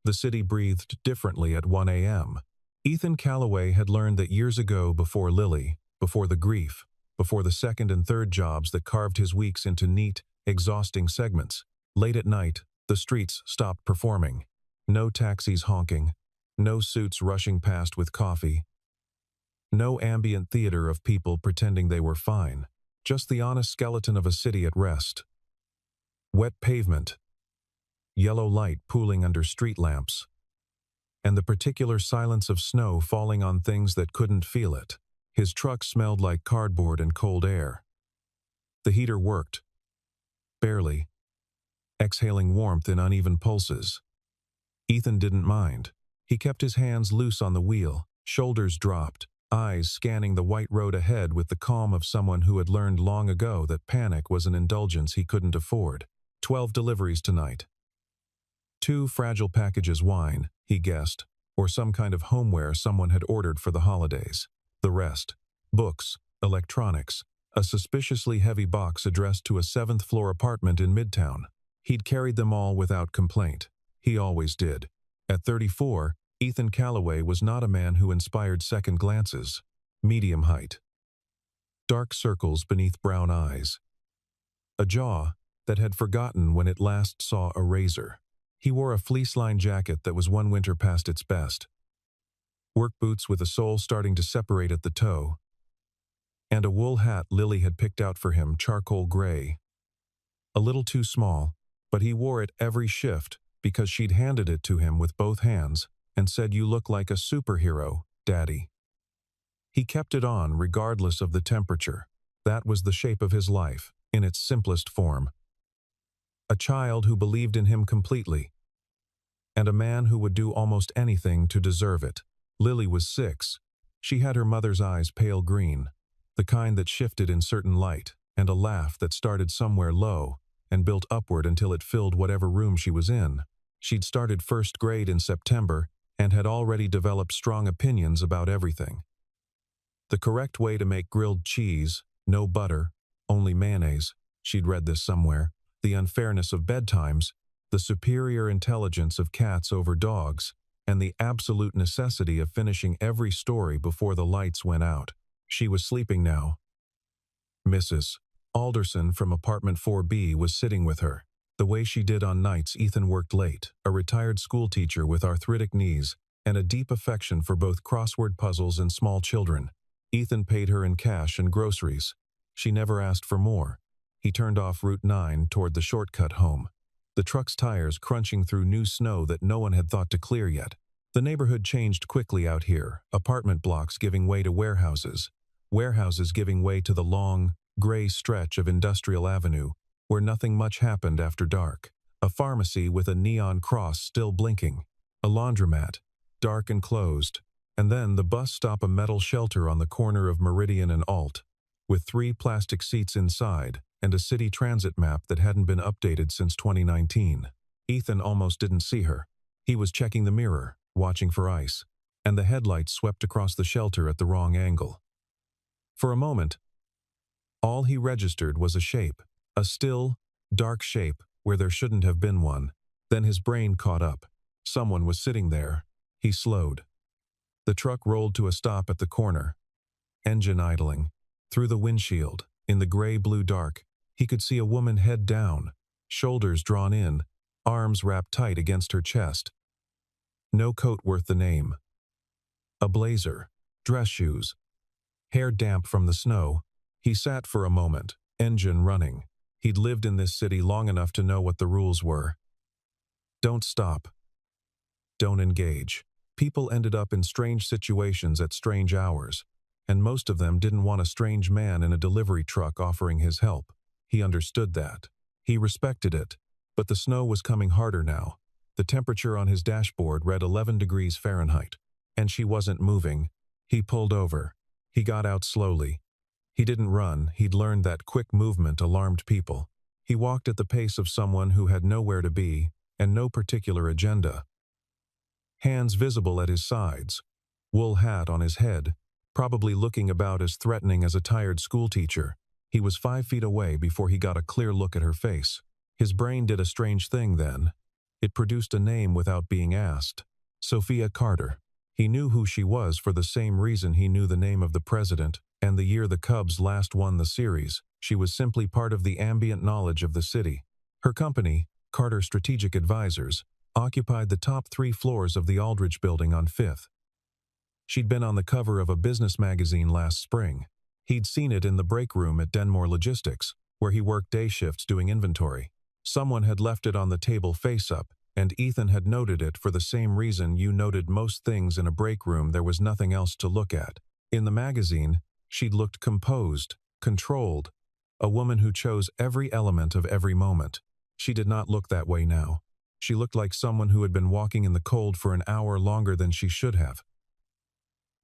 The city breathed differently at 1 a.m. Ethan Calloway had learned that years ago, before Lily, before the grief, before the second and third jobs that carved his weeks into neat, exhausting segments. Late at night, the streets stopped performing. No taxis honking, no suits rushing past with coffee, no ambient theater of people pretending they were fine, just the honest skeleton of a city at rest. Wet pavement, yellow light pooling under street lamps, and the particular silence of snow falling on things that couldn't feel it. His truck smelled like cardboard and cold air. The heater worked, barely, exhaling warmth in uneven pulses. Ethan didn't mind. He kept his hands loose on the wheel, shoulders dropped, eyes scanning the white road ahead with the calm of someone who had learned long ago that panic was an indulgence he couldn't afford. 12 deliveries tonight. 2 fragile packages wine, he guessed, or some kind of homeware someone had ordered for the holidays. The rest, books, electronics, a suspiciously heavy box addressed to a 7th-floor apartment in Midtown. He'd carried them all without complaint. He always did. At 34, Ethan Calloway was not a man who inspired second glances. Medium height. Dark circles beneath brown eyes. A jaw that had forgotten when it last saw a razor. He wore a fleece-lined jacket that was one winter past its best. Work boots with a sole starting to separate at the toe. And a wool hat Lily had picked out for him, charcoal gray. A little too small, but he wore it every shift because she'd handed it to him with both hands and said, "You look like a superhero, Daddy." He kept it on regardless of the temperature. That was the shape of his life, in its simplest form. A child who believed in him completely, and a man who would do almost anything to deserve it. Lily was 6. She had her mother's eyes pale green, the kind that shifted in certain light, and a laugh that started somewhere low and built upward until it filled whatever room she was in. She'd started first grade in September and had already developed strong opinions about everything. The correct way to make grilled cheese, no butter, only mayonnaise, she'd read this somewhere, the unfairness of bedtimes, the superior intelligence of cats over dogs, and the absolute necessity of finishing every story before the lights went out. She was sleeping now. Mrs. Alderson from apartment 4B was sitting with her. The way she did on nights Ethan worked late, a retired schoolteacher with arthritic knees and a deep affection for both crossword puzzles and small children. Ethan paid her in cash and groceries. She never asked for more. He turned off Route 9 toward the shortcut home, the truck's tires crunching through new snow that no one had thought to clear yet. The neighborhood changed quickly out here, apartment blocks giving way to warehouses, warehouses giving way to the long, gray stretch of Industrial Avenue, where nothing much happened after dark. A pharmacy with a neon cross still blinking, a laundromat, dark and closed, and then the bus stop, a metal shelter on the corner of Meridian and Alt, with 3 plastic seats inside, and a city transit map that hadn't been updated since 2019. Ethan almost didn't see her. He was checking the mirror, watching for ice, and the headlights swept across the shelter at the wrong angle. For a moment, all he registered was a shape, a still, dark shape where there shouldn't have been one. Then his brain caught up. Someone was sitting there. He slowed. The truck rolled to a stop at the corner, engine idling. Through the windshield, in the gray-blue dark, he could see a woman head down, shoulders drawn in, arms wrapped tight against her chest. No coat worth the name. A blazer, dress shoes, hair damp from the snow. He sat for a moment, engine running. He'd lived in this city long enough to know what the rules were. Don't stop. Don't engage. People ended up in strange situations at strange hours, and most of them didn't want a strange man in a delivery truck offering his help. He understood that. He respected it, but the snow was coming harder now. The temperature on his dashboard read 11 degrees Fahrenheit, and she wasn't moving. He pulled over. He got out slowly. He didn't run. He'd learned that quick movement alarmed people. He walked at the pace of someone who had nowhere to be and no particular agenda. Hands visible at his sides, wool hat on his head, probably looking about as threatening as a tired schoolteacher. He was 5 feet away before he got a clear look at her face. His brain did a strange thing then. It produced a name without being asked. Sophia Carter. He knew who she was for the same reason he knew the name of the president and the year the Cubs last won the series. She was simply part of the ambient knowledge of the city. Her company, Carter Strategic Advisors, occupied the top 3 floors of the Aldrich Building on 5th. She'd been on the cover of a business magazine last spring. He'd seen it in the break room at Denmore Logistics, where he worked day shifts doing inventory. Someone had left it on the table face up, and Ethan had noted it for the same reason you noted most things in a break room. There was nothing else to look at. In the magazine, she'd looked composed, controlled, a woman who chose every element of every moment. She did not look that way now. She looked like someone who had been walking in the cold for an hour longer than she should have.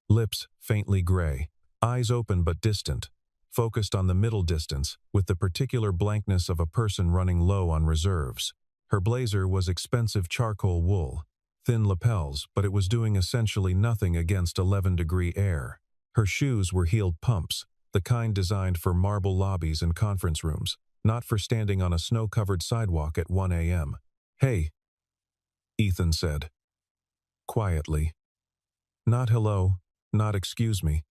Lips faintly gray, eyes open but distant, focused on the middle distance with the particular blankness of a person running low on reserves. Her blazer was expensive charcoal wool, thin lapels, but it was doing essentially nothing against 11-degree air. Her shoes were heeled pumps, the kind designed for marble lobbies and conference rooms, not for standing on a snow-covered sidewalk at 1 a.m. "Hey," Ethan said. Quietly. Not hello, not excuse me.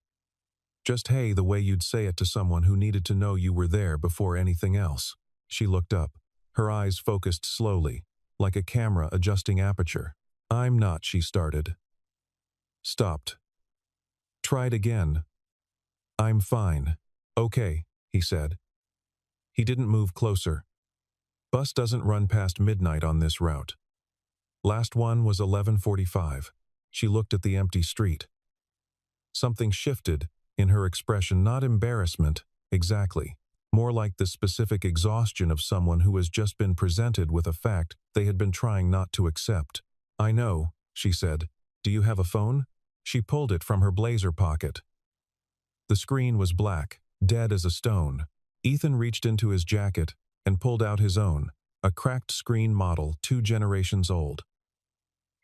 Just hey, the way you'd say it to someone who needed to know you were there before anything else. She looked up, her eyes focused slowly, like a camera adjusting aperture. "I'm not," she started. Stopped. Tried again. "I'm fine." "Okay," he said. He didn't move closer. "Bus doesn't run past midnight on this route. Last one was 11:45. She looked at the empty street. Something shifted in her expression, not embarrassment, exactly. More like the specific exhaustion of someone who has just been presented with a fact they had been trying not to accept. "I know," she said. "Do you have a phone?" She pulled it from her blazer pocket. The screen was black, dead as a stone. Ethan reached into his jacket and pulled out his own, a cracked screen model 2 generations old.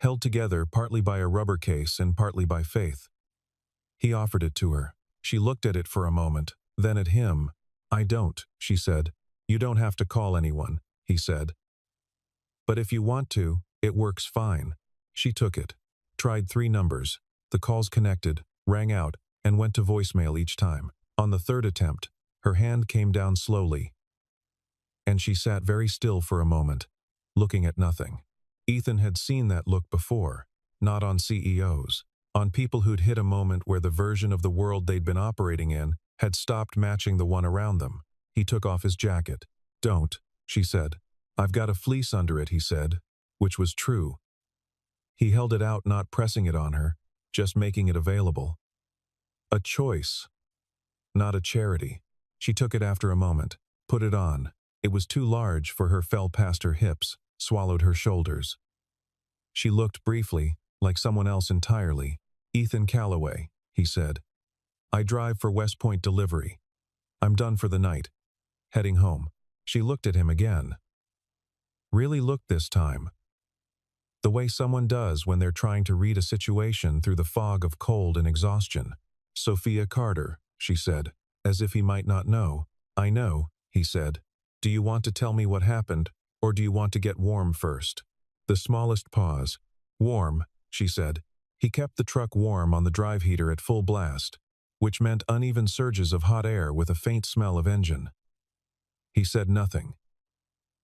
Held together partly by a rubber case and partly by faith. He offered it to her. She looked at it for a moment, then at him. "I don't," she said. "You don't have to call anyone," he said. "But if you want to, it works fine." She took it, tried 3 numbers. The calls connected, rang out, and went to voicemail each time. On the 3rd attempt, her hand came down slowly, and she sat very still for a moment, looking at nothing. Ethan had seen that look before, not on CEOs, on people who'd hit a moment where the version of the world they'd been operating in had stopped matching the one around them. He took off his jacket. "Don't," she said. "I've got a fleece under it," he said, which was true. He held it out, not pressing it on her, just making it available. A choice, not a charity. She took it after a moment, put it on. It was too large for her, fell past her hips, swallowed her shoulders. She looked briefly, like someone else entirely. "Ethan Callaway," he said. "I drive for West Point Delivery. I'm done for the night. Heading home." She looked at him again. Really looked this time. The way someone does when they're trying to read a situation through the fog of cold and exhaustion. "Sophia Carter," she said, as if he might not know. "I know," he said. "Do you want to tell me what happened, or do you want to get warm first?" The smallest pause. "Warm," she said. He kept the truck warm on the drive heater at full blast, which meant uneven surges of hot air with a faint smell of engine. He said nothing.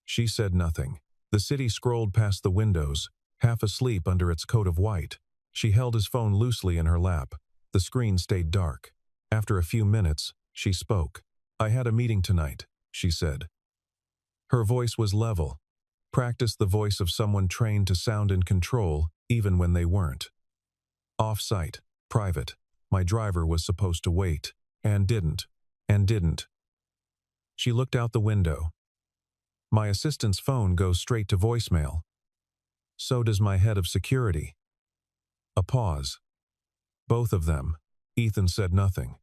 She said nothing. The city scrolled past the windows, half asleep under its coat of white. She held his phone loosely in her lap. The screen stayed dark. After a few minutes, she spoke. "I had a meeting tonight," she said. Her voice was level. Practiced the voice of someone trained to sound in control, even when they weren't. "Off-site, private. My driver was supposed to wait, and didn't. She looked out the window. "My assistant's phone goes straight to voicemail. So does my head of security." A pause. Both of them. Ethan said nothing.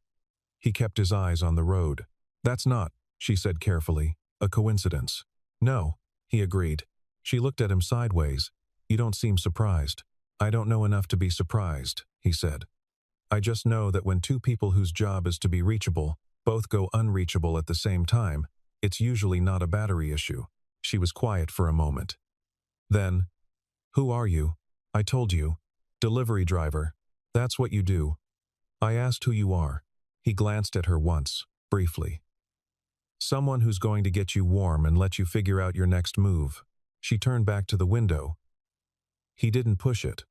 He kept his eyes on the road. "That's not," she said carefully, "a coincidence." "No," he agreed. She looked at him sideways. "You don't seem surprised." "I don't know enough to be surprised," he said. "I just know that when 2 people whose job is to be reachable both go unreachable at the same time, it's usually not a battery issue." She was quiet for a moment. Then, "Who are you?" "I told you. Delivery driver. That's what you do." "I asked who you are." He glanced at her once, briefly. "Someone who's going to get you warm and let you figure out your next move." She turned back to the window. He didn't push it.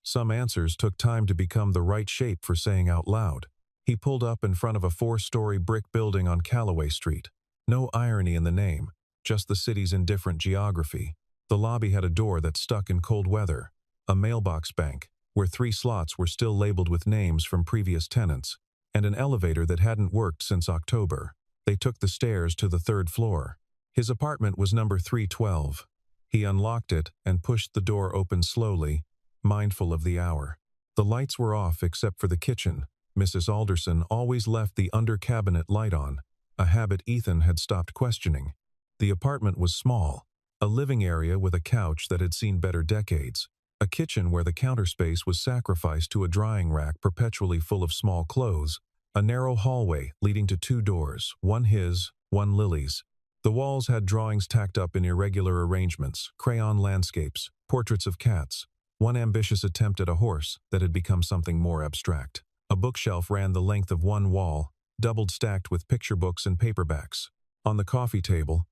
Some answers took time to become the right shape for saying out loud. He pulled up in front of a 4-story brick building on Calloway Street. No irony in the name, just the city's indifferent geography. The lobby had a door that stuck in cold weather, a mailbox bank, where 3 slots were still labeled with names from previous tenants, and an elevator that hadn't worked since October. They took the stairs to the 3rd floor. His apartment was number 312. He unlocked it and pushed the door open slowly, mindful of the hour. The lights were off except for the kitchen. Mrs. Alderson always left the under-cabinet light on, a habit Ethan had stopped questioning. The apartment was small, a living area with a couch that had seen better decades, a kitchen where the counter space was sacrificed to a drying rack perpetually full of small clothes, a narrow hallway leading to 2 doors, one his, one Lily's. The walls had drawings tacked up in irregular arrangements, crayon landscapes, portraits of cats, one ambitious attempt at a horse that had become something more abstract. A bookshelf ran the length of one wall, doubled stacked with picture books and paperbacks. On the coffee table,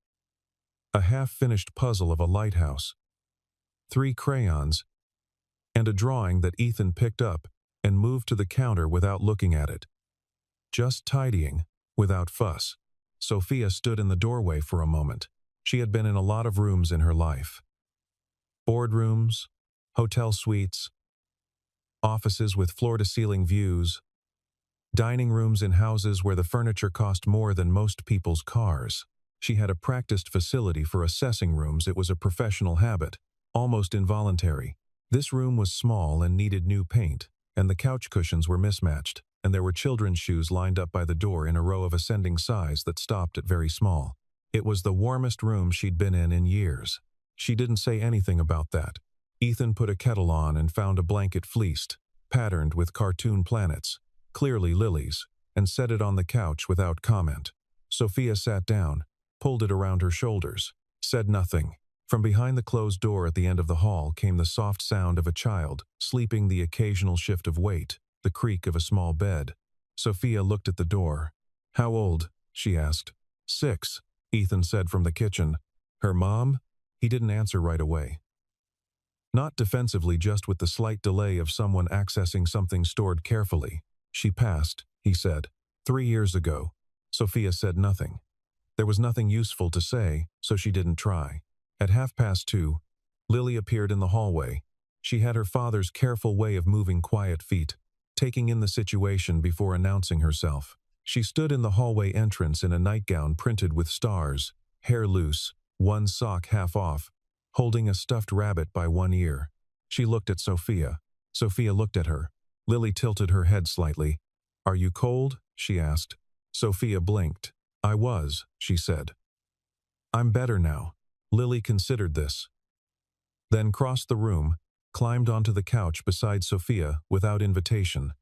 a half-finished puzzle of a lighthouse, 3 crayons, and a drawing that Ethan picked up and moved to the counter without looking at it. Just tidying, without fuss. Sophia stood in the doorway for a moment. She had been in a lot of rooms in her life. Boardrooms, hotel suites, offices with floor-to-ceiling views, dining rooms in houses where the furniture cost more than most people's cars. She had a practiced facility for assessing rooms. It was a professional habit, almost involuntary. This room was small and needed new paint, and the couch cushions were mismatched, and there were children's shoes lined up by the door in a row of ascending size that stopped at very small. It was the warmest room she'd been in years. She didn't say anything about that. Ethan put a kettle on and found a blanket fleeced, patterned with cartoon planets, clearly Lily's, and set it on the couch without comment. Sophia sat down, pulled it around her shoulders, said nothing. From behind the closed door at the end of the hall came the soft sound of a child, sleeping, the occasional shift of weight, the creak of a small bed. Sophia looked at the door. "How old?" she asked. 6, Ethan said from the kitchen. "Her mom?" He didn't answer right away. Not defensively, just with the slight delay of someone accessing something stored carefully. "She passed," he said. 3 years ago." Sophia said nothing. There was nothing useful to say, so she didn't try. At 2:30, Lily appeared in the hallway. She had her father's careful way of moving quiet feet, taking in the situation before announcing herself. She stood in the hallway entrance in a nightgown printed with stars, hair loose, one sock half off, holding a stuffed rabbit by one ear. She looked at Sophia. Sophia looked at her. Lily tilted her head slightly. "Are you cold?" she asked. Sophia blinked. "I was," she said. "I'm better now." Lily considered this, then crossed the room, climbed onto the couch beside Sophia without invitation,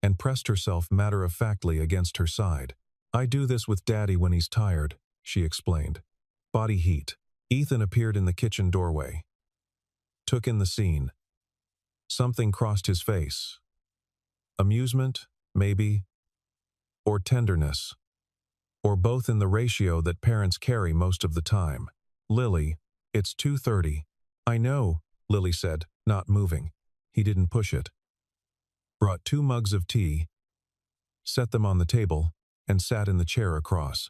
and pressed herself matter-of-factly against her side. "I do this with Daddy when he's tired," she explained. Body heat. Ethan appeared in the kitchen doorway. Took in the scene. Something crossed his face. Amusement, maybe, or tenderness, or both in the ratio that parents carry most of the time. "Lily, it's 2:30. "I know," Lily said, not moving. He didn't push it. Brought 2 mugs of tea, set them on the table, and sat in the chair across.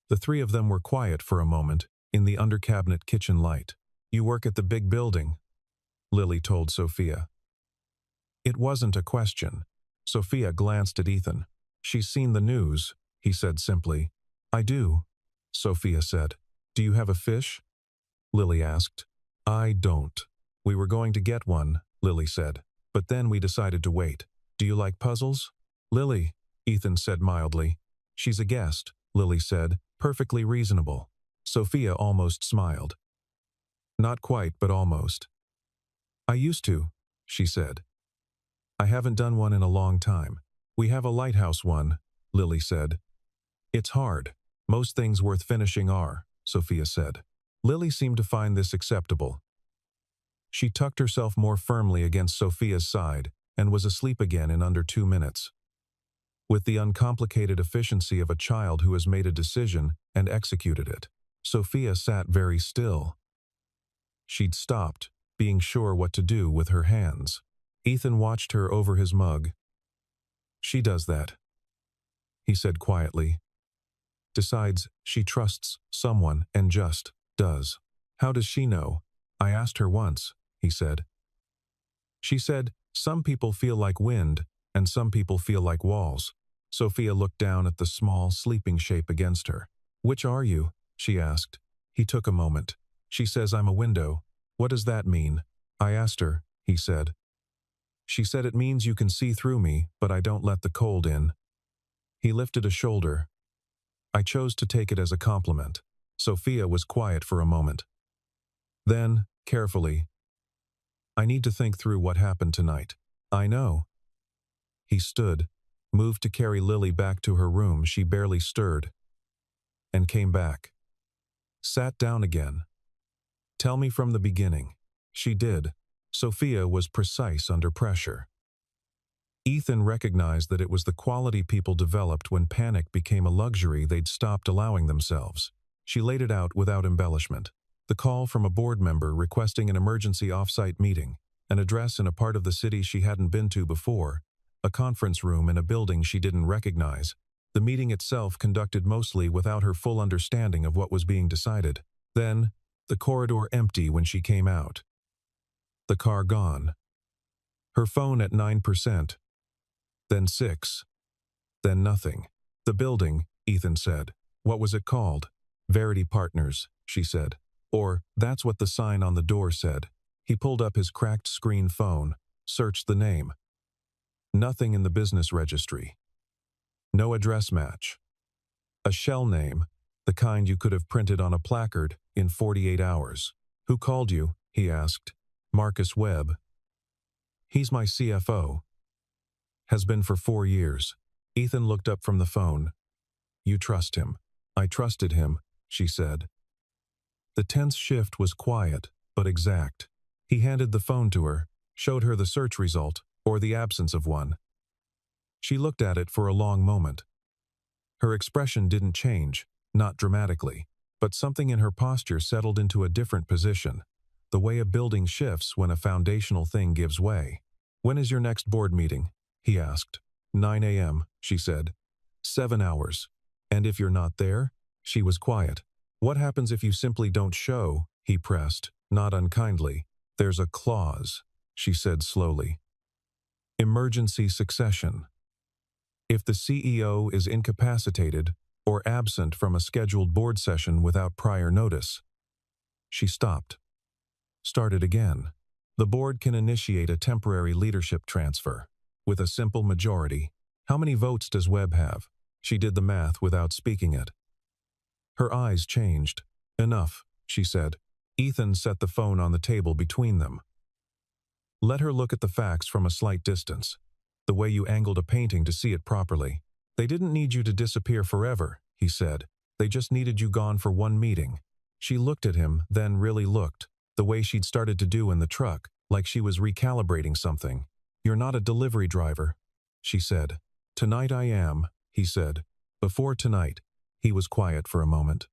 The 3 of them were quiet for a moment, in the under-cabinet kitchen light. "You work at the big building," Lily told Sophia. It wasn't a question. Sophia glanced at Ethan. "She's seen the news," he said simply. "I do," Sophia said. "Do you have a fish?" Lily asked. "I don't. We were going to get one," Lily said. "But then we decided to wait. Do you like puzzles?" "Lily," Ethan said mildly. "She's a guest," Lily said, perfectly reasonable. Sophia almost smiled. "Not quite, but almost." "I used to," she said. "I haven't done one in a long time. We have a lighthouse one," Lily said. "It's hard. Most things worth finishing are," Sophia said. Lily seemed to find this acceptable. She tucked herself more firmly against Sophia's side and was asleep again in under 2 minutes. With the uncomplicated efficiency of a child who has made a decision and executed it, Sophia sat very still. She'd stopped, being sure what to do with her hands. Ethan watched her over his mug. "She does that," he said quietly. "Decides she trusts someone and just does." "How does she know?" "I asked her once," he said. "She said, some people feel like wind and some people feel like walls." Sophia looked down at the small, sleeping shape against her. "Which are you?" she asked. He took a moment. "She says I'm a window." "What does that mean?" "I asked her," he said. "She said it means you can see through me, but I don't let the cold in." He lifted a shoulder. I chose to take it as a compliment. Sophia was quiet for a moment. Then, carefully, "I need to think through what happened tonight." "I know." He stood, moved to carry Lily back to her room. She barely stirred, and came back. Sat down again. "Tell me from the beginning." She did. Sophia was precise under pressure. Ethan recognized that it was the quality people developed when panic became a luxury they'd stopped allowing themselves. She laid it out without embellishment. The call from a board member requesting an emergency off-site meeting, an address in a part of the city she hadn't been to before, a conference room in a building she didn't recognize. The meeting itself conducted mostly without her full understanding of what was being decided. Then, the corridor empty when she came out. The car gone. Her phone at 9%. Then 6. Then nothing. "The building," Ethan said. "What was it called?" "Verity Partners," she said. "Or, that's what the sign on the door said." He pulled up his cracked screen phone, searched the name. Nothing in the business registry. No address match. A shell name, the kind you could have printed on a placard in 48 hours. "Who called you?" he asked. "Marcus Webb. He's my CFO. Has been for 4 years. Ethan looked up from the phone. "You trust him." "I trusted him," she said. The tense shift was quiet, but exact. He handed the phone to her, showed her the search result, or the absence of one. She looked at it for a long moment. Her expression didn't change, not dramatically, but something in her posture settled into a different position, the way a building shifts when a foundational thing gives way. "When is your next board meeting?" he asked. 9 a.m., she said. 7 hours. "And if you're not there?" She was quiet. "What happens if you simply don't show?" he pressed, not unkindly. "There's a clause," she said slowly. "Emergency succession. If the CEO is incapacitated or absent from a scheduled board session without prior notice." She stopped. Started again. "The board can initiate a temporary leadership transfer with a simple majority." "How many votes does Webb have?" She did the math without speaking it. Her eyes changed. "Enough," she said. Ethan set the phone on the table between them. Let her look at the facts from a slight distance, the way you angled a painting to see it properly. "They didn't need you to disappear forever," he said. "They just needed you gone for one meeting." She looked at him, then really looked, the way she'd started to do in the truck, like she was recalibrating something. "You're not a delivery driver," she said. "Tonight I am," he said. Before tonight, he was quiet for a moment.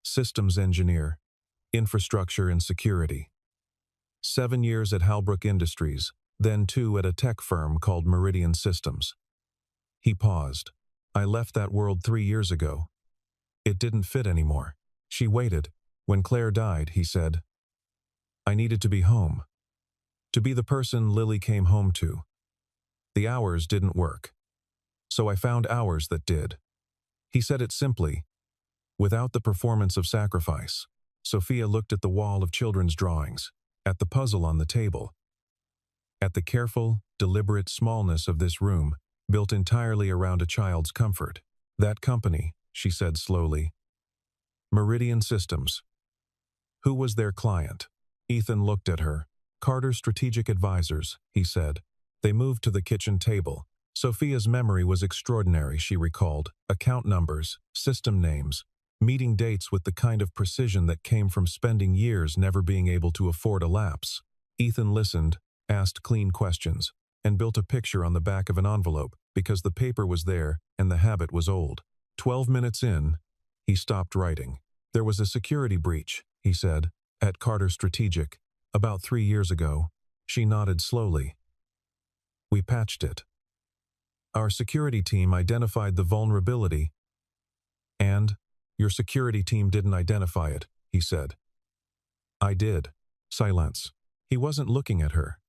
"Systems engineer. Infrastructure and security. 7 years at Halbrook Industries, then 2 at a tech firm called Meridian Systems." He paused. "I left that world 3 years ago. It didn't fit anymore." She waited. "When Claire died," he said, "I needed to be home. To be the person Lily came home to. The hours didn't work. So I found hours that did." He said it simply, without the performance of sacrifice. Sophia looked at the wall of children's drawings, at the puzzle on the table, at the careful, deliberate smallness of this room, built entirely around a child's comfort. "That company," she said slowly. "Meridian Systems. Who was their client?" Ethan looked at her. "Carter Strategic Advisors," he said. They moved to the kitchen table. Sophia's memory was extraordinary, she recalled. Account numbers, system names, meeting dates with the kind of precision that came from spending years never being able to afford a lapse. Ethan listened, asked clean questions, and built a picture on the back of an envelope because the paper was there and the habit was old. 12 minutes in, he stopped writing. There was a security breach, he said, at Carter Strategic, about 3 years ago. She nodded slowly. We patched it. Our security team identified the vulnerability. And your security team didn't identify it, he said. I did. Silence. He wasn't looking at her.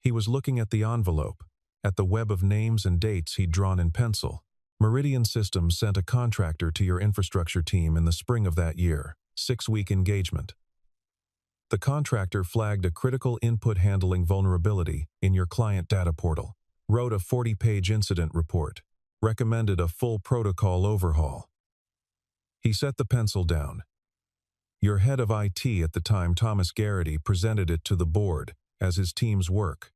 He was looking at the envelope, at the web of names and dates he'd drawn in pencil. Meridian Systems sent a contractor to your infrastructure team in the spring of that year, 6-week engagement. The contractor flagged a critical input handling vulnerability in your client data portal, wrote a 40-page incident report, recommended a full protocol overhaul. He set the pencil down. Your head of IT at the time, Thomas Garrity, presented it to the board as his team's work.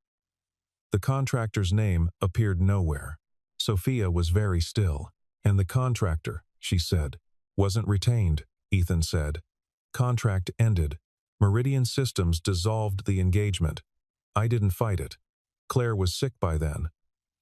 The contractor's name appeared nowhere. Sophia was very still. And the contractor, she said, wasn't retained, Ethan said. Contract ended. Meridian Systems dissolved the engagement. I didn't fight it. Claire was sick by then.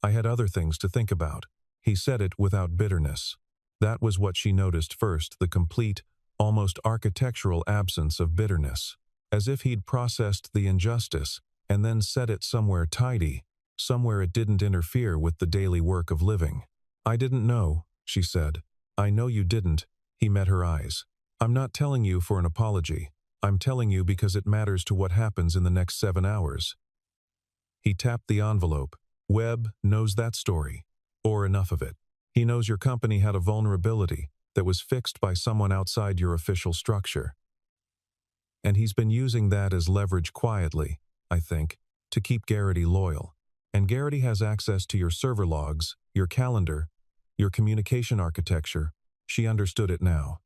I had other things to think about. He said it without bitterness. That was what she noticed first, the complete, almost architectural absence of bitterness. As if he'd processed the injustice and then set it somewhere tidy, somewhere it didn't interfere with the daily work of living. I didn't know, she said. I know you didn't. He met her eyes. I'm not telling you for an apology. I'm telling you because it matters to what happens in the next 7 hours. He tapped the envelope. Webb knows that story, or enough of it. He knows your company had a vulnerability that was fixed by someone outside your official structure. And he's been using that as leverage quietly, I think, to keep Garrity loyal. And Garrity has access to your server logs, your calendar, your communication architecture. She understood it now.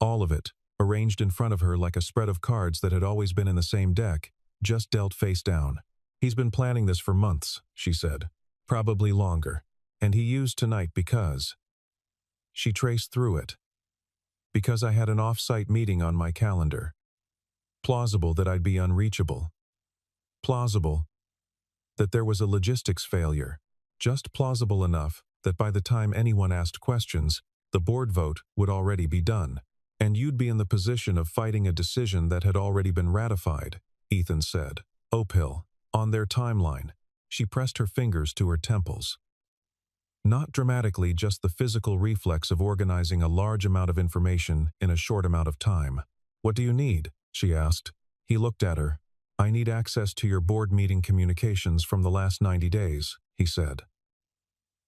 All of it, arranged in front of her like a spread of cards that had always been in the same deck, just dealt face down. He's been planning this for months, she said. Probably longer. And he used tonight because... She traced through it. Because I had an off-site meeting on my calendar. Plausible that I'd be unreachable. Plausible that there was a logistics failure. Just plausible enough that by the time anyone asked questions, the board vote would already be done. And you'd be in the position of fighting a decision that had already been ratified, Ethan said. Uphill. On their timeline. She pressed her fingers to her temples. Not dramatically, just the physical reflex of organizing a large amount of information in a short amount of time. What do you need? She asked. He looked at her. I need access to your board meeting communications from the last 90 days, he said.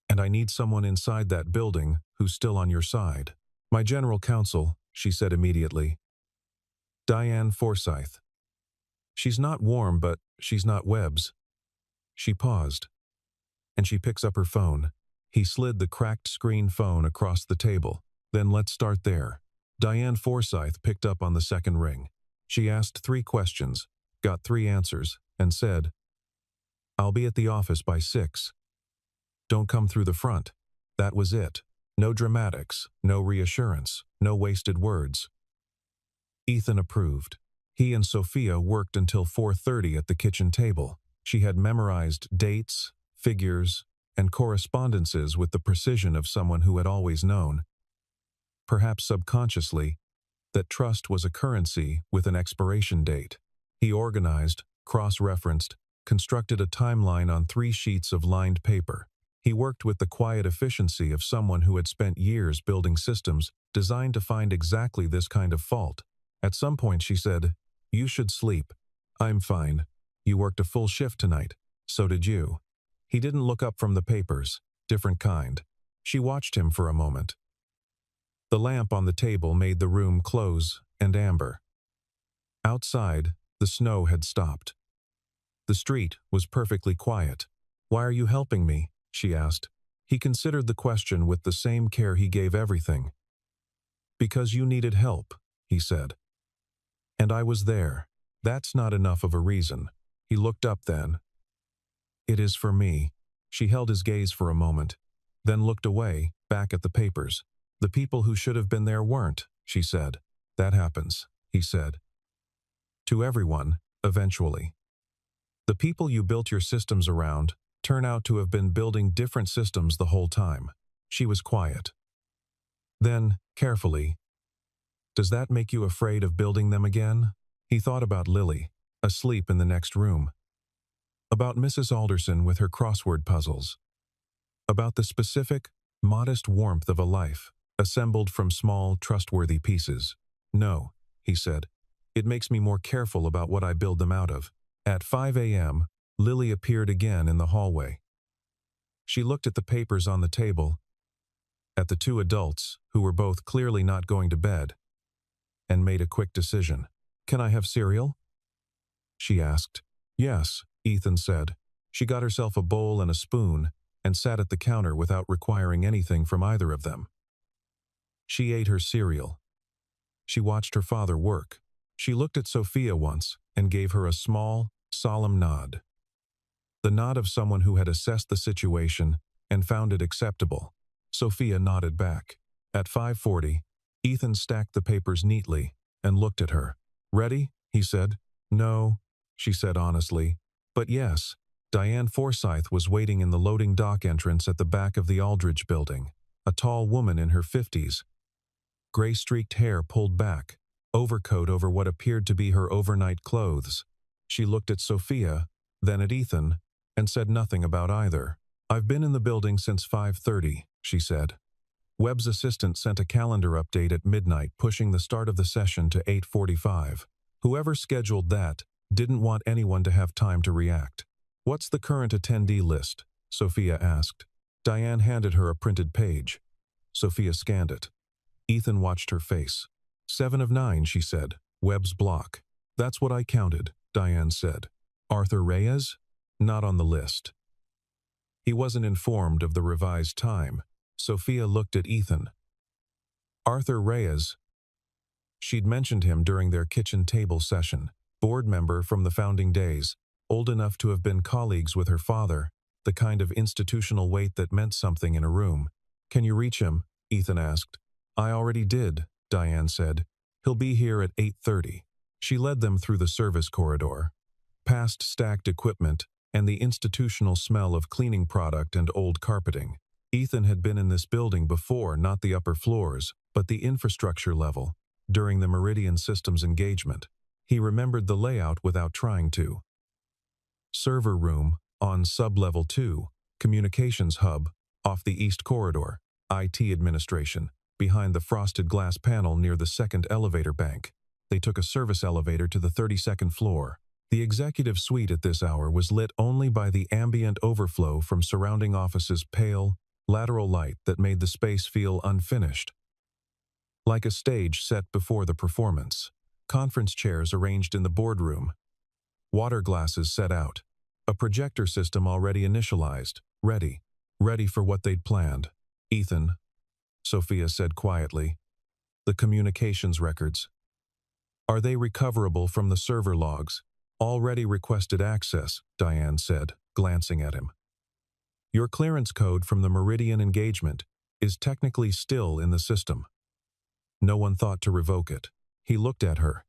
And I need someone inside that building who's still on your side. My general counsel, she said immediately. Diane Forsyth. She's not warm, but she's not Webb's. She paused. And she picks up her phone. He slid the cracked screen phone across the table. Then let's start there. Diane Forsyth picked up on the second ring. She asked 3 questions, got 3 answers, and said, I'll be at the office by 6. Don't come through the front. That was it. No dramatics, no reassurance, no wasted words. Ethan approved. He and Sophia worked until 4:30 at the kitchen table. She had memorized dates, figures, and correspondences with the precision of someone who had always known, perhaps subconsciously, that trust was a currency with an expiration date. He organized, cross-referenced, constructed a timeline on 3 sheets of lined paper. He worked with the quiet efficiency of someone who had spent years building systems designed to find exactly this kind of fault. At some point she said, You should sleep. I'm fine. You worked a full shift tonight. So did you. He didn't look up from the papers. Different kind. She watched him for a moment. The lamp on the table made the room close and amber. Outside, the snow had stopped. The street was perfectly quiet. Why are you helping me? She asked. He considered the question with the same care he gave everything. Because you needed help, he said. And I was there. That's not enough of a reason. He looked up then. It is for me. She held his gaze for a moment, then looked away, back at the papers. The people who should have been there weren't, she said. That happens, he said. To everyone, eventually. The people you built your systems around turn out to have been building different systems the whole time. She was quiet. Then, carefully, does that make you afraid of building them again? He thought about Lily, asleep in the next room. About Mrs. Alderson with her crossword puzzles. About the specific, modest warmth of a life, assembled from small, trustworthy pieces. No, he said. It makes me more careful about what I build them out of. At 5 a.m., Lily appeared again in the hallway. She looked at the papers on the table, at the two adults, who were both clearly not going to bed, and made a quick decision. Can I have cereal? She asked. Yes, Ethan said. She got herself a bowl and a spoon and sat at the counter without requiring anything from either of them. She ate her cereal. She watched her father work. She looked at Sophia once and gave her a small, solemn nod. The nod of someone who had assessed the situation and found it acceptable. Sophia nodded back. At 5:40, Ethan stacked the papers neatly and looked at her. Ready? He said. No, she said honestly. But yes, Diane Forsyth was waiting in the loading dock entrance at the back of the Aldridge building, a tall woman in her 50s. Gray-streaked hair pulled back, overcoat over what appeared to be her overnight clothes. She looked at Sophia, then at Ethan, and said nothing about either. I've been in the building since 5:30, she said. Webb's assistant sent a calendar update at midnight pushing the start of the session to 8:45. Whoever scheduled that didn't want anyone to have time to react. What's the current attendee list? Sophia asked. Diane handed her a printed page. Sophia scanned it. Ethan watched her face. 7 of 9, she said. Webb's block. That's what I counted, Diane said. Arthur Reyes? Not on the list. He wasn't informed of the revised time. Sophia looked at Ethan. Arthur Reyes. She'd mentioned him during their kitchen table session. Board member from the founding days, old enough to have been colleagues with her father, the kind of institutional weight that meant something in a room. Can you reach him? Ethan asked. I already did, Diane said. He'll be here at 8:30. She led them through the service corridor, past stacked equipment and the institutional smell of cleaning product and old carpeting. Ethan had been in this building before, not the upper floors, but the infrastructure level, during the Meridian Systems engagement. He remembered the layout without trying to. Server room, on sub-level 2, communications hub, off the east corridor, IT administration, behind the frosted glass panel near the second elevator bank. They took a service elevator to the 32nd floor. The executive suite at this hour was lit only by the ambient overflow from surrounding offices' pale, lateral light that made the space feel unfinished. Like a stage set before the performance. Conference chairs arranged in the boardroom. Water glasses set out. A projector system already initialized, ready for what they'd planned. Ethan, Sophia said quietly. The communications records. Are they recoverable from the server logs? Already requested access, Diane said, glancing at him. Your clearance code from the Meridian engagement is technically still in the system. No one thought to revoke it. He looked at her.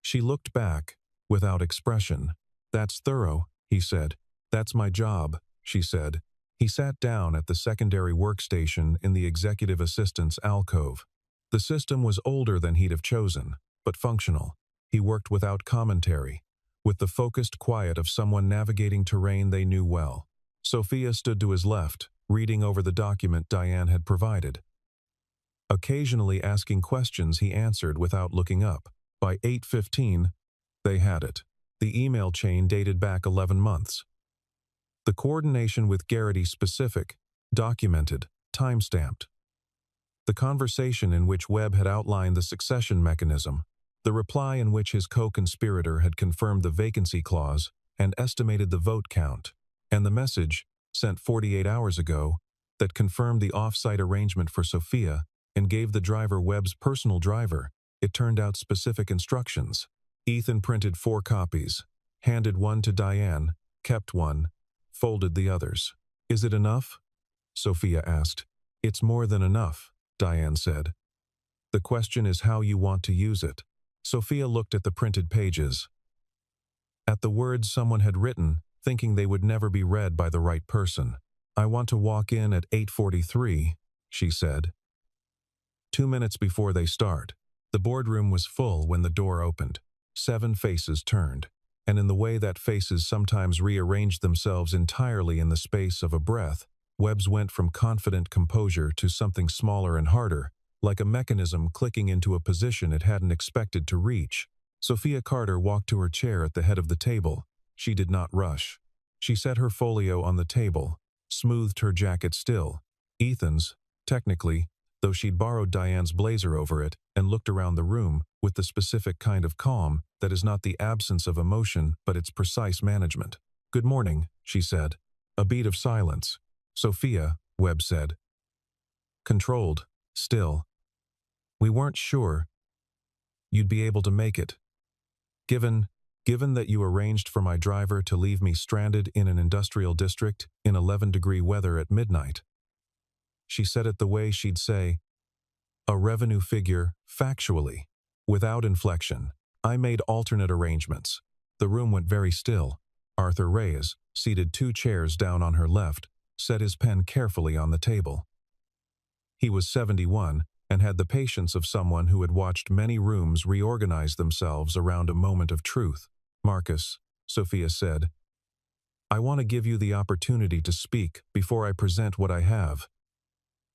She looked back, without expression. That's thorough, he said. That's my job, she said. He sat down at the secondary workstation in the executive assistant's alcove. The system was older than he'd have chosen, but functional. He worked without commentary, with the focused quiet of someone navigating terrain they knew well. Sophia stood to his left, reading over the document Diane had provided. Occasionally asking questions he answered without looking up. By 8:15, they had it. The email chain dated back 11 months. The coordination with Garrity specific, documented, time-stamped. The conversation in which Webb had outlined the succession mechanism, the reply in which his co-conspirator had confirmed the vacancy clause and estimated the vote count, and the message, sent 48 hours ago, that confirmed the off-site arrangement for Sophia and gave the driver Webb's personal driver. It turned out specific instructions. Ethan printed 4 copies, handed one to Diane, kept one, folded the others. Is it enough? Sophia asked. It's more than enough, Diane said. The question is how you want to use it. Sophia looked at the printed pages. At the words someone had written, thinking they would never be read by the right person. I want to walk in at 8:43, she said. 2 minutes before they start, the boardroom was full when the door opened. 7 faces turned, and in the way that faces sometimes rearranged themselves entirely in the space of a breath, Webb's went from confident composure to something smaller and harder, like a mechanism clicking into a position it hadn't expected to reach. Sophia Carter walked to her chair at the head of the table. She did not rush. She set her folio on the table, smoothed her jacket still. Ethan's, technically, though she'd borrowed Diane's blazer over it, and looked around the room with the specific kind of calm that is not the absence of emotion but its precise management. Good morning, she said. A beat of silence. Sophia, Webb said. Controlled, still. We weren't sure you'd be able to make it. Given that you arranged for my driver to leave me stranded in an industrial district in 11-degree weather at midnight. She said it the way she'd say a revenue figure, factually, without inflection. I made alternate arrangements. The room went very still. Arthur Reyes, seated 2 chairs down on her left, set his pen carefully on the table. He was 71 and had the patience of someone who had watched many rooms reorganize themselves around a moment of truth. Marcus, Sophia said, I want to give you the opportunity to speak before I present what I have.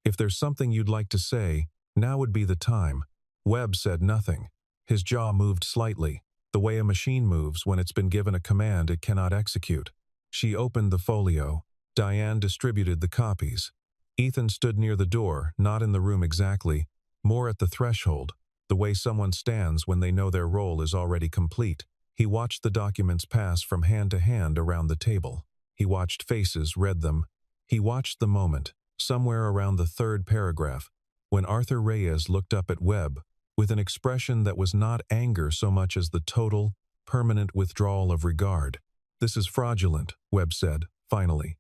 If there's something you'd like to say, now would be the time. Webb said nothing. His jaw moved slightly, the way a machine moves when it's been given a command it cannot execute. She opened the folio. Diane distributed the copies. Ethan stood near the door, not in the room exactly, more at the threshold, the way someone stands when they know their role is already complete. He watched the documents pass from hand to hand around the table. He watched faces, read them. He watched the moment, somewhere around the 3rd paragraph, when Arthur Reyes looked up at Webb with an expression that was not anger so much as the total, permanent withdrawal of regard. This is fraudulent, Webb said, finally.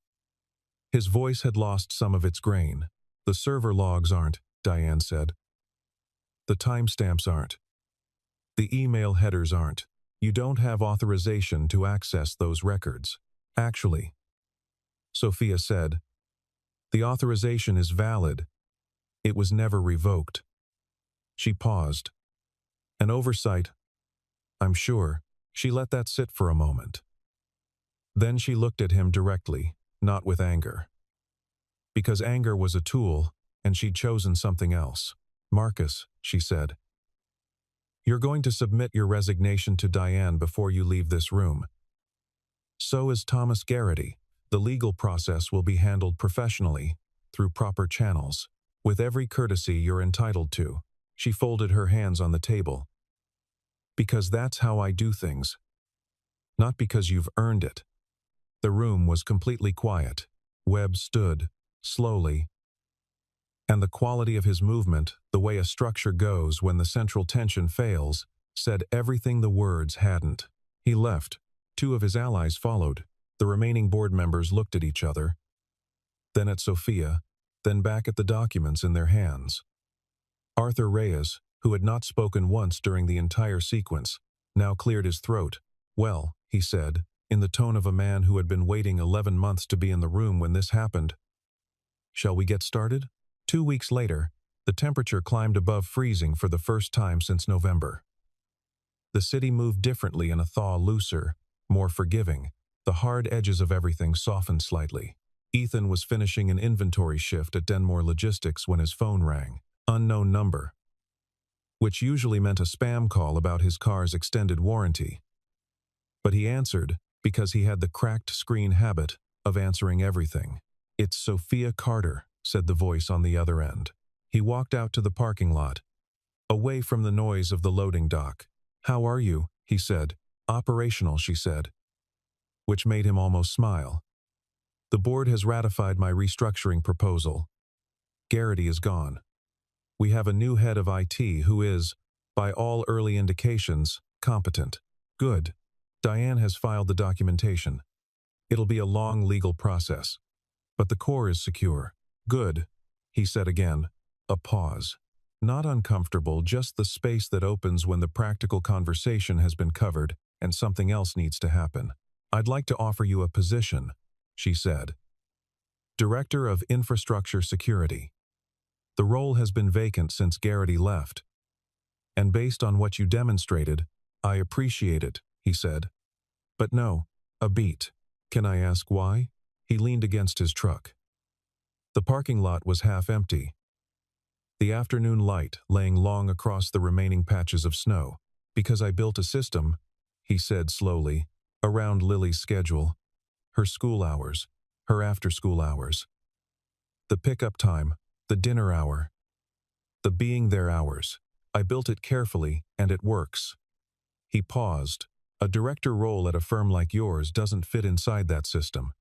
His voice had lost some of its grain. The server logs aren't, Diane said. The timestamps aren't. The email headers aren't. You don't have authorization to access those records. Actually, Sophia said, the authorization is valid. It was never revoked. She paused. An oversight, I'm sure. She let that sit for a moment. Then she looked at him directly, not with anger. Because anger was a tool, and she'd chosen something else. Marcus, she said. You're going to submit your resignation to Diane before you leave this room. So is Thomas Garrity. The legal process will be handled professionally, through proper channels, with every courtesy you're entitled to. She folded her hands on the table. Because that's how I do things. Not because you've earned it. The room was completely quiet. Webb stood, slowly, and the quality of his movement, the way a structure goes when the central tension fails, said everything the words hadn't. He left. 2 of his allies followed. The remaining board members looked at each other, then at Sophia, then back at the documents in their hands. Arthur Reyes, who had not spoken once during the entire sequence, now cleared his throat. Well, he said, in the tone of a man who had been waiting 11 months to be in the room when this happened. Shall we get started? 2 weeks later, the temperature climbed above freezing for the first time since November. The city moved differently in a thaw looser, more forgiving. The hard edges of everything softened slightly. Ethan was finishing an inventory shift at Denmore Logistics when his phone rang. Unknown number. Which usually meant a spam call about his car's extended warranty. But he answered because he had the cracked screen habit of answering everything. It's Sophia Carter, said the voice on the other end. He walked out to the parking lot, away from the noise of the loading dock. How are you? He said. Operational, she said, which made him almost smile. The board has ratified my restructuring proposal. Garrity is gone. We have a new head of IT who is, by all early indications, competent. Good. Diane has filed the documentation. It'll be a long legal process. But the core is secure. Good, he said again, A pause. Not uncomfortable, just the space that opens when the practical conversation has been covered and something else needs to happen. "I'd like to offer you a position," she said. "Director of Infrastructure Security. The role has been vacant since Garrity left. And based on what you demonstrated, I appreciate it," he said. "But no, a beat. Can I ask why?" He leaned against his truck. The parking lot was half empty, the afternoon light laying long across the remaining patches of snow. "Because I built a system," he said slowly, "around Lily's schedule. Her school hours, her after-school hours. The pickup time, the dinner hour, the being there hours. I built it carefully, and it works." He paused. "A director role at a firm like yours doesn't fit inside that system.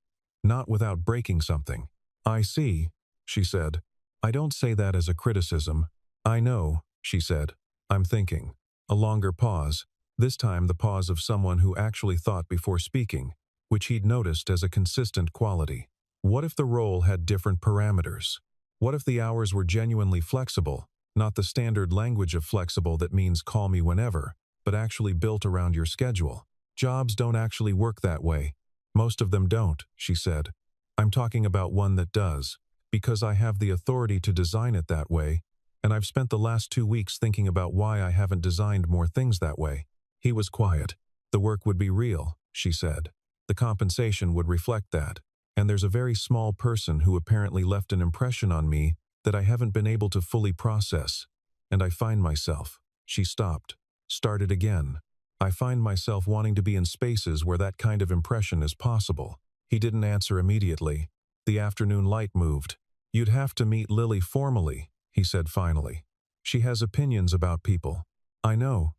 Not without breaking something." "I see," she said. "I don't say that as a criticism." "I know," she said. "I'm thinking." A longer pause, this time the pause of someone who actually thought before speaking, which he'd noticed as a consistent quality. What if the role had different parameters? What if the hours were genuinely flexible, not the standard language of flexible that means call me whenever, but actually built around your schedule? "Jobs don't actually work that way. Most of them don't," she said. "I'm talking about one that does, because I have the authority to design it that way, and I've spent the last 2 weeks thinking about why I haven't designed more things that way." He was quiet. "The work would be real," she said. "The compensation would reflect that. And there's a very small person who apparently left an impression on me that I haven't been able to fully process. And I find myself." She stopped, started again. "I find myself wanting to be in spaces where that kind of impression is possible." He didn't answer immediately. The afternoon light moved. "You'd have to meet Lily formally," he said finally. "She has opinions about people." "I know,"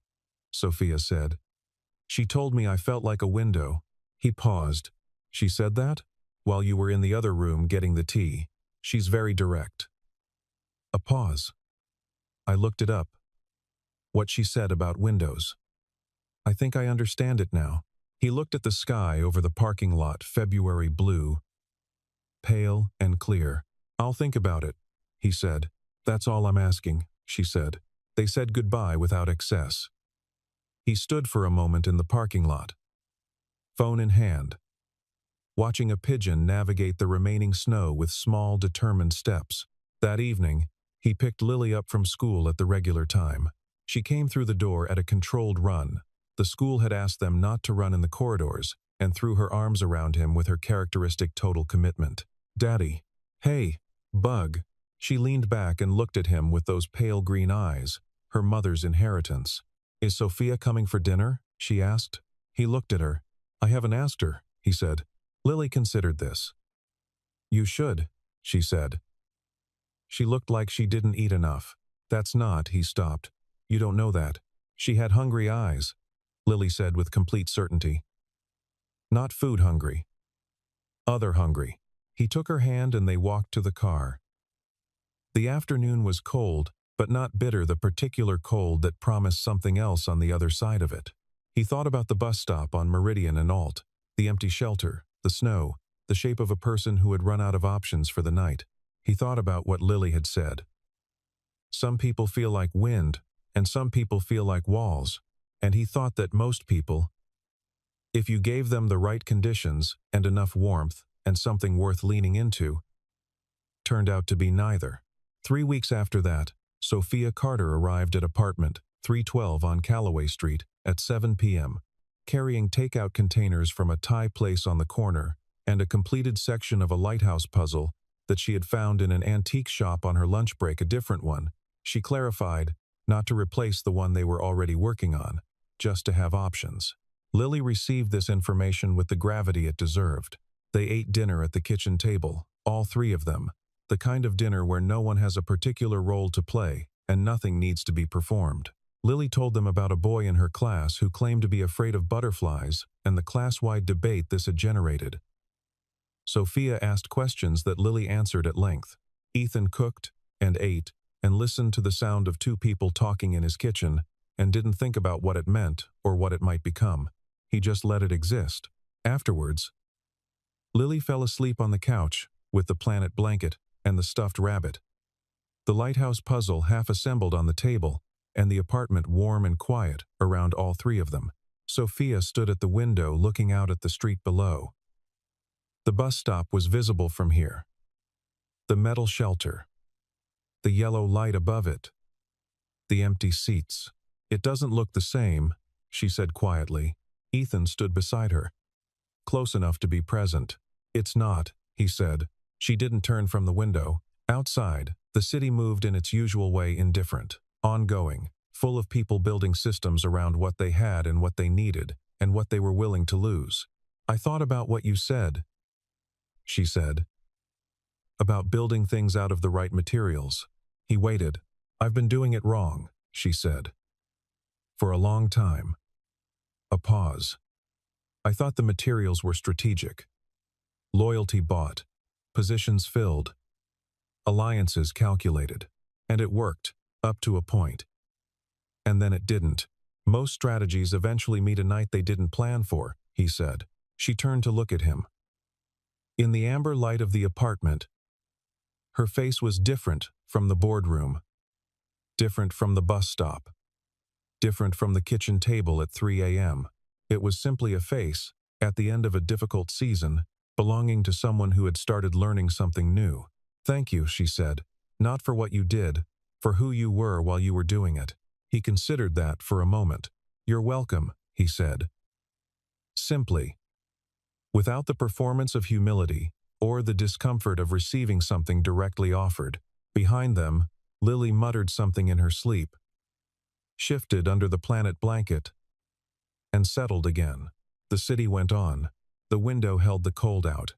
Sophia said. "She told me I felt like a window." He paused. "She said that? While you were in the other room getting the tea. She's very direct." A pause. I looked it up. What she said about windows. "I think I understand it now." He looked at the sky over the parking lot, February blue, pale and clear. "I'll think about it," he said. "That's all I'm asking," she said. They said goodbye without excess. He stood for a moment in the parking lot, phone in hand, watching a pigeon navigate the remaining snow with small, determined steps. That evening, he picked Lily up from school at the regular time. She came through the door at a controlled run. The school had asked them not to run in the corridors, and threw her arms around him with her characteristic total commitment. "Daddy." "Hey, Bug." She leaned back and looked at him with those pale green eyes, her mother's inheritance. "Is Sophia coming for dinner?" she asked. He looked at her. "I haven't asked her," he said. Lily considered this. "You should," she said. She looked like she didn't eat enough. "That's not," he stopped. "You don't know that." She had hungry eyes, Lily said with complete certainty. "Not food hungry. Other hungry." He took her hand and they walked to the car. The afternoon was cold, but not bitter, the particular cold that promised something else on the other side of it. He thought about the bus stop on Meridian and Alt, the empty shelter, the snow, the shape of a person who had run out of options for the night. He thought about what Lily had said. Some people feel like wind, and some people feel like walls, and he thought that most people, if you gave them the right conditions and enough warmth and something worth leaning into, turned out to be neither. 3 weeks after that, Sophia Carter arrived at apartment 312 on Callaway Street at 7 p.m., carrying takeout containers from a Thai place on the corner and a completed section of a lighthouse puzzle that she had found in an antique shop on her lunch break, a different one, she clarified, not to replace the one they were already working on, just to have options. Lily received this information with the gravity it deserved. They ate dinner at the kitchen table, all 3 of them, the kind of dinner where no one has a particular role to play and nothing needs to be performed. Lily told them about a boy in her class who claimed to be afraid of butterflies and the class-wide debate this had generated. Sophia asked questions that Lily answered at length. Ethan cooked and ate and listened to the sound of 2 people talking in his kitchen and didn't think about what it meant or what it might become. He just let it exist. Afterwards, Lily fell asleep on the couch with the planet blanket and the stuffed rabbit. The lighthouse puzzle half assembled on the table, and the apartment warm and quiet around all three of them. Sophia stood at the window looking out at the street below. The bus stop was visible from here. The metal shelter. The yellow light above it. The empty seats. "It doesn't look the same," she said quietly. Ethan stood beside her, close enough to be present. "It's not," he said. She didn't turn from the window. Outside, the city moved in its usual way, indifferent, ongoing, full of people building systems around what they had and what they needed, and what they were willing to lose. "I thought about what you said," she said. "About building things out of the right materials." He waited. "I've been doing it wrong," she said. "For a long time." A pause. "I thought the materials were strategic. Loyalty bought. Positions filled. Alliances calculated. And it worked, up to a point. And then it didn't. Most strategies eventually meet a night they didn't plan for," he said. She turned to look at him. In the amber light of the apartment, her face was different from the boardroom, different from the bus stop, different from the kitchen table at 3 a.m. It was simply a face, at the end of a difficult season, belonging to someone who had started learning something new. "Thank you," she said. "Not for what you did, for who you were while you were doing it." He considered that for a moment. "You're welcome," he said. Simply. Without the performance of humility, or the discomfort of receiving something directly offered. Behind them, Lily muttered something in her sleep, shifted under the planet blanket, and settled again. The city went on. The window held the cold out.